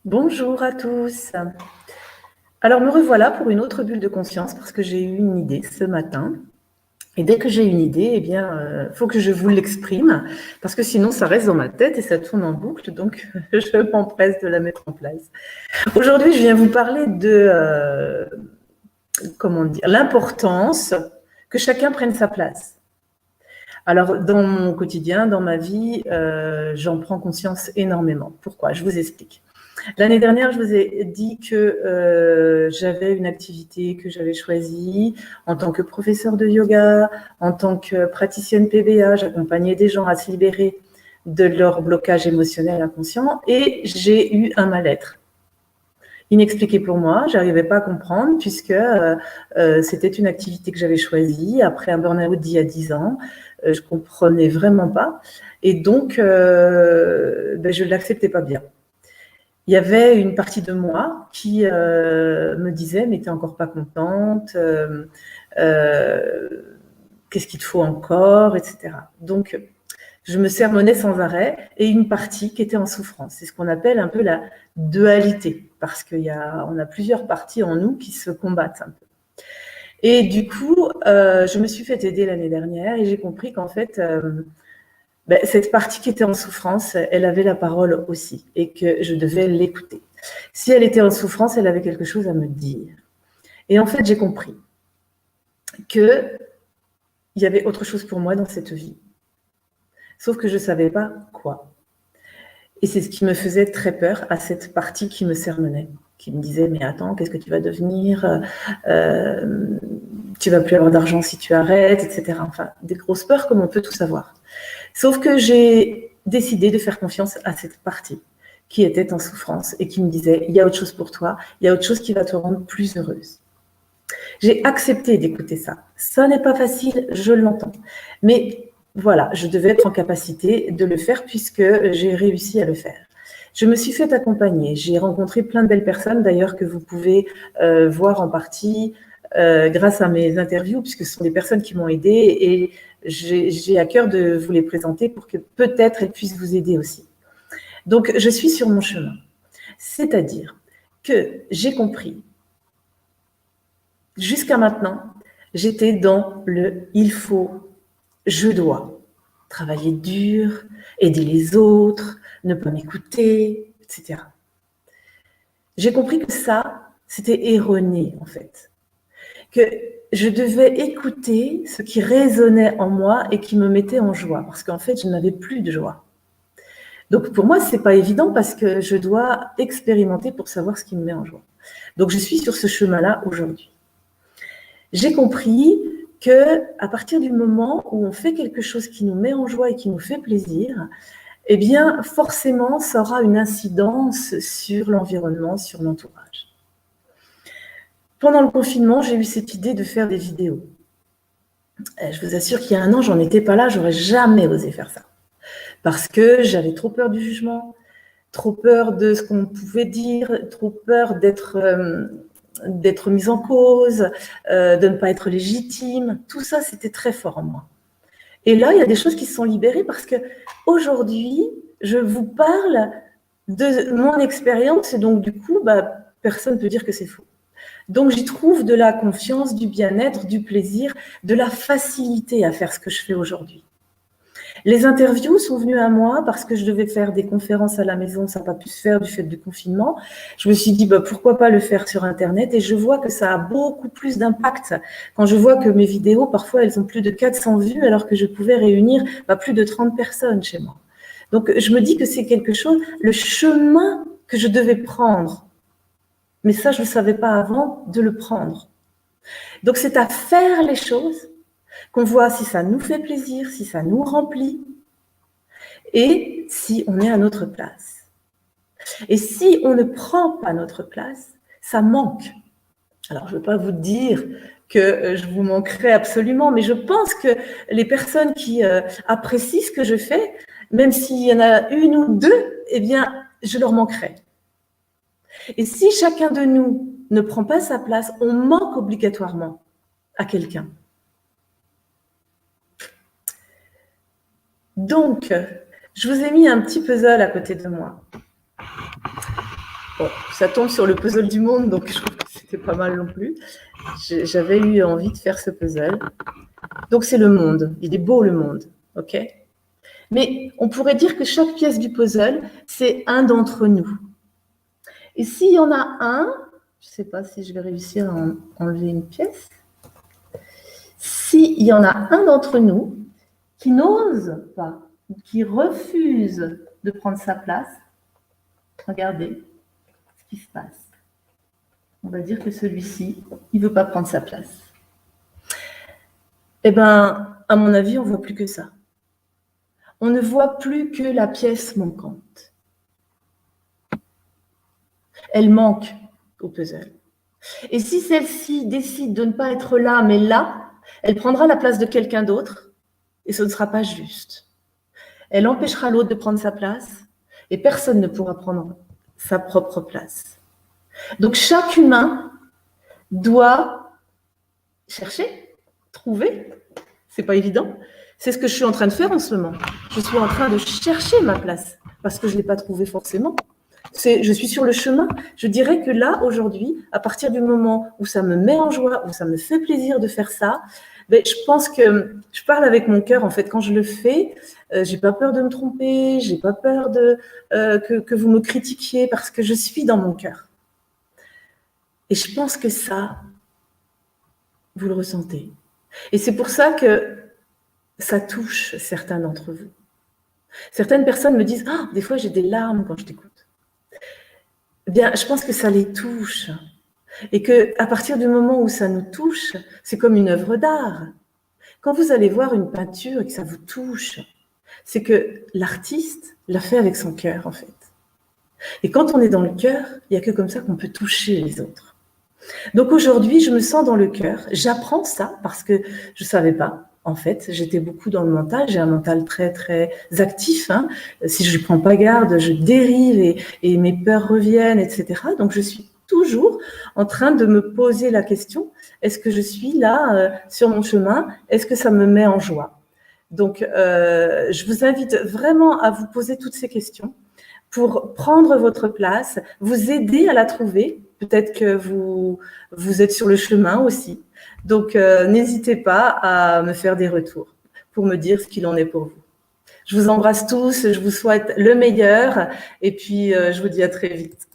Bonjour à tous. Alors me revoilà pour une autre bulle de conscience parce que j'ai eu une idée ce matin. Et dès que j'ai une idée, eh bien, faut que je vous l'exprime parce que sinon ça reste dans ma tête et ça tourne en boucle. Donc je m'empresse de la mettre en place. Aujourd'hui, je viens vous parler de comment dire l'importance que chacun prenne sa place. Alors, dans mon quotidien, dans ma vie, j'en prends conscience énormément. Pourquoi? Je vous explique. L'année dernière, je vous ai dit que j'avais une activité que j'avais choisie en tant que professeur de yoga, en tant que praticienne PBA. J'accompagnais des gens à se libérer de leur blocage émotionnel inconscient et j'ai eu un mal-être inexpliqué pour moi. Je n'arrivais pas à comprendre puisque c'était une activité que j'avais choisie après un burn-out d'il y a 10 ans. Je ne comprenais vraiment pas et donc je ne l'acceptais pas bien. Il y avait une partie de moi qui me disait « mais tu n'es encore pas contente, qu'est-ce qu'il te faut encore ?» etc. Donc, je me sermonnais sans arrêt et une partie qui était en souffrance. C'est ce qu'on appelle un peu la dualité, parce qu'on a plusieurs parties en nous qui se combattent un peu. Et du coup, je me suis fait aider l'année dernière et j'ai compris qu'en fait, cette partie qui était en souffrance, elle avait la parole aussi et que je devais l'écouter. Si elle était en souffrance, elle avait quelque chose à me dire. Et en fait, j'ai compris qu'il y avait autre chose pour moi dans cette vie. Sauf que je ne savais pas quoi. Et c'est ce qui me faisait très peur à cette partie qui me sermonnait, qui me disait « mais attends, qu'est-ce que tu vas devenir tu vas plus avoir d'argent si tu arrêtes, etc. » Enfin, des grosses peurs comme on peut tout savoir. Sauf que j'ai décidé de faire confiance à cette partie qui était en souffrance et qui me disait « il y a autre chose pour toi, il y a autre chose qui va te rendre plus heureuse ». J'ai accepté d'écouter ça. Ça n'est pas facile, je l'entends. Mais voilà, je devais être en capacité de le faire puisque j'ai réussi à le faire. Je me suis fait accompagner. J'ai rencontré plein de belles personnes, d'ailleurs, que vous pouvez voir en partie grâce à mes interviews, puisque ce sont des personnes qui m'ont aidée et j'ai à cœur de vous les présenter pour que peut-être elles puissent vous aider aussi. Donc, je suis sur mon chemin. C'est-à-dire que j'ai compris. Jusqu'à maintenant, j'étais dans le « il faut »,« je dois », travailler dur, aider les autres, ne pas m'écouter, etc. J'ai compris que ça, c'était erroné en fait. Que je devais écouter ce qui résonnait en moi et qui me mettait en joie, parce qu'en fait, je n'avais plus de joie. Donc pour moi, ce n'est pas évident parce que je dois expérimenter pour savoir ce qui me met en joie. Donc je suis sur ce chemin-là aujourd'hui. J'ai compris qu'à partir du moment où on fait quelque chose qui nous met en joie et qui nous fait plaisir, eh bien, forcément, ça aura une incidence sur l'environnement, sur l'entourage. Pendant le confinement, j'ai eu cette idée de faire des vidéos. Je vous assure qu'il y a 1 an, j'en étais pas là, j'aurais jamais osé faire ça. Parce que j'avais trop peur du jugement, trop peur de ce qu'on pouvait dire, trop peur d'être mise en cause, de ne pas être légitime. Tout ça, c'était très fort en moi. Et là, il y a des choses qui se sont libérées parce qu'aujourd'hui, je vous parle de mon expérience et donc du coup, personne ne peut dire que c'est faux. Donc j'y trouve de la confiance, du bien-être, du plaisir, de la facilité à faire ce que je fais aujourd'hui. Les interviews sont venues à moi parce que je devais faire des conférences à la maison, ça n'a pas pu se faire du fait du confinement. Je me suis dit, pourquoi pas le faire sur Internet, et je vois que ça a beaucoup plus d'impact. Quand je vois que mes vidéos, parfois, elles ont plus de 400 vues, alors que je pouvais réunir plus de 30 personnes chez moi. Donc, je me dis que c'est quelque chose, le chemin que je devais prendre. Mais ça, je ne savais pas avant de le prendre. Donc, c'est à faire les choses qu'on voit si ça nous fait plaisir, si ça nous remplit et si on est à notre place. Et si on ne prend pas notre place, ça manque. Alors, je ne veux pas vous dire que je vous manquerai absolument, mais je pense que les personnes qui apprécient ce que je fais, même s'il y en a 1 ou 2, eh bien, je leur manquerai. Et si chacun de nous ne prend pas sa place, on manque obligatoirement à quelqu'un. Donc, je vous ai mis un petit puzzle à côté de moi. Bon, ça tombe sur le puzzle du monde, donc je trouve que c'était pas mal non plus. J'avais eu envie de faire ce puzzle. Donc c'est le monde, il est beau le monde, ok? Mais on pourrait dire que chaque pièce du puzzle, c'est un d'entre nous. Et s'il y en a un, je ne sais pas si je vais réussir à enlever une pièce, s'il y en a un d'entre nous qui n'ose pas, qui refuse de prendre sa place, regardez ce qui se passe. On va dire que celui-ci, il ne veut pas prendre sa place. Eh bien, à mon avis, on ne voit plus que ça. On ne voit plus que la pièce manquante. Elle manque au puzzle. Et si celle-ci décide de ne pas être là, mais là, elle prendra la place de quelqu'un d'autre et ce ne sera pas juste. Elle empêchera l'autre de prendre sa place et personne ne pourra prendre sa propre place. Donc chaque humain doit chercher, trouver. C'est pas évident. C'est ce que je suis en train de faire en ce moment. Je suis en train de chercher ma place parce que je ne l'ai pas trouvée forcément. Je suis sur le chemin. Je dirais que là, aujourd'hui, à partir du moment où ça me met en joie, où ça me fait plaisir de faire ça, ben, je pense que je parle avec mon cœur. En fait, quand je le fais, j'ai pas peur de me tromper, j'ai pas peur que vous me critiquiez parce que je suis dans mon cœur. Et je pense que ça, vous le ressentez. Et c'est pour ça que ça touche certains d'entre vous. Certaines personnes me disent « Ah, des fois j'ai des larmes quand je t'écoute ». Eh bien, je pense que ça les touche. Et qu'à partir du moment où ça nous touche, c'est comme une œuvre d'art. Quand vous allez voir une peinture et que ça vous touche, c'est que l'artiste l'a fait avec son cœur, en fait. Et quand on est dans le cœur, il n'y a que comme ça qu'on peut toucher les autres. Donc aujourd'hui, je me sens dans le cœur. J'apprends ça parce que je ne savais pas. En fait, j'étais beaucoup dans le mental. J'ai un mental très, très actif. Hein. Si je ne prends pas garde, je dérive et mes peurs reviennent, etc. Donc, je suis toujours en train de me poser la question, est-ce que je suis là sur mon chemin? Est-ce que ça me met en joie? Donc, je vous invite vraiment à vous poser toutes ces questions pour prendre votre place, vous aider à la trouver. Peut-être que vous êtes sur le chemin aussi. Donc, n'hésitez pas à me faire des retours pour me dire ce qu'il en est pour vous. Je vous embrasse tous, je vous souhaite le meilleur et puis je vous dis à très vite.